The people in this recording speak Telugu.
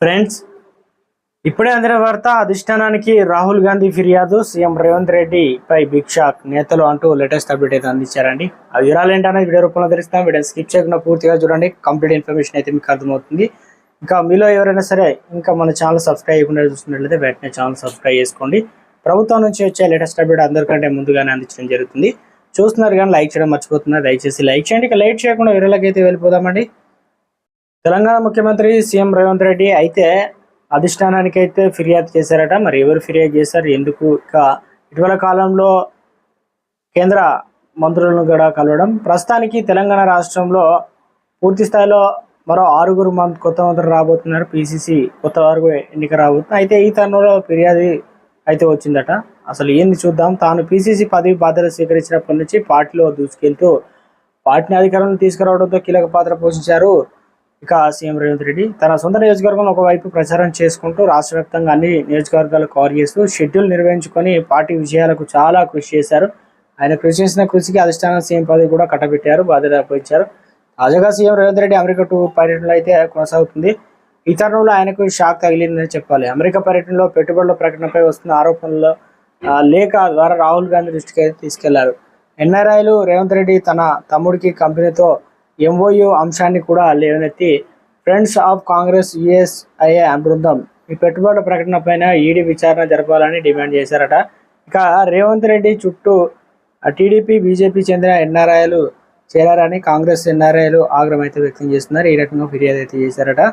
ఫ్రెండ్స్, ఇప్పుడే అందిన వార్త. అధిష్టానానికి రాహుల్ గాంధీ ఫిర్యాదు, సీఎం రేవంత్ రెడ్డి పై బిగ్ షాక్ నేతలు అంటూ లేటెస్ట్ అప్డేట్ అయితే అందించారండి. ఆ వివరాలు ఏంటనేది వీడియో రూపంలో తెలుస్తాం. వీడియో స్కిప్ చేయకుండా పూర్తిగా చూడండి. కంప్లీట్ ఇన్ఫర్మేషన్ అయితే మీకు అర్థమవుతుంది. ఇంకా మీలో ఎవరైనా సరే ఇంకా మన ఛానల్ సబ్స్క్రైబ్ చేయకుండా చూస్తున్నట్లయితే వెంటనే ఛానల్ సబ్స్క్రైబ్ చేసుకోండి. ప్రభుత్వం నుంచి వచ్చే లేటెస్ట్ అప్డేట్ అందరికంటే ముందుగానే అందించడం జరుగుతుంది. చూస్తున్నారు కానీ లైక్ చేయడం మర్చిపోతున్నారు. దయచేసి లైక్ చేయండి. ఇక లైట్ చేయకుండా వివరాలకి అయితే వెళ్ళిపోదామండి. తెలంగాణ ముఖ్యమంత్రి సీఎం రేవంత్ రెడ్డి అయితే అధిష్టానానికి అయితే ఫిర్యాదు చేశారట. మరి ఎవరు ఫిర్యాదు చేశారు, ఎందుకు? ఇక ఇటీవల కాలంలో కేంద్ర మంత్రులను కూడా కలవడం, ప్రస్తుతానికి తెలంగాణ రాష్ట్రంలో పూర్తి స్థాయిలో మరో 6 కొత్త మంత్రులు రాబోతున్నారు. పిసిసి కొత్త వారు ఎన్నిక రాబోతుంది. అయితే ఈ తరుణంలో ఫిర్యాదు అయితే వచ్చిందట. అసలు ఏంది చూద్దాం. తాను పిసిసి పదవి బాధ్యతలు స్వీకరించినప్పటి నుంచి పార్టీలో దూసుకెళ్తూ పార్టీని అధికారంలో తీసుకురావడంతో కీలక పాత్ర పోషించారు. ఇక సీఎం రేవంత్ రెడ్డి తన సొంత నియోజకవర్గంలో ఒకవైపు ప్రచారం చేసుకుంటూ రాష్ట్ర వ్యాప్తంగా అన్ని నియోజకవర్గాలు కవర్ చేస్తూ షెడ్యూల్ నిర్వహించుకొని పార్టీ విజయాలకు చాలా కృషి చేశారు. ఆయన కృషి చేసిన కృషికి అధిష్టానం సీఎం పదవి కూడా కట్టబెట్టారు, బాధ్యత అప్పగించారు. తాజాగా CM Revanth Reddy America tour పర్యటనలో అయితే కొనసాగుతుంది. ఈ తరుణంలో ఆయనకు షాక్ తగిలిందని చెప్పాలి. అమెరికా పర్యటనలో పెట్టుబడుల ప్రకటనపై వస్తున్న ఆరోపణల్లో లేఖ ద్వారా రాహుల్ గాంధీ దృష్టికి అయితే తీసుకెళ్లారు. ఎన్ఆర్ఐలు రేవంత్ రెడ్డి తన తమ్ముడికి కంపెనీతో ఎంఓయూ అంశాన్ని కూడా లేవనెత్తి ఫ్రెండ్స్ ఆఫ్ కాంగ్రెస్ యుఎస్ఐఏ బృందం ఈ పెట్టుబడుల ప్రకటన పైన ఈడీ విచారణ జరపాలని డిమాండ్ చేశారట. ఇక రేవంత్ రెడ్డి చుట్టూ టీడీపీ బీజేపీ చెందిన ఎన్ఆర్ఐలు చేరారని కాంగ్రెస్ ఎన్ఆర్ఐలు ఆగ్రహం అయితే వ్యక్తం చేస్తున్నారు. ఈ రకంగా ఫిర్యాదు అయితే చేశారట.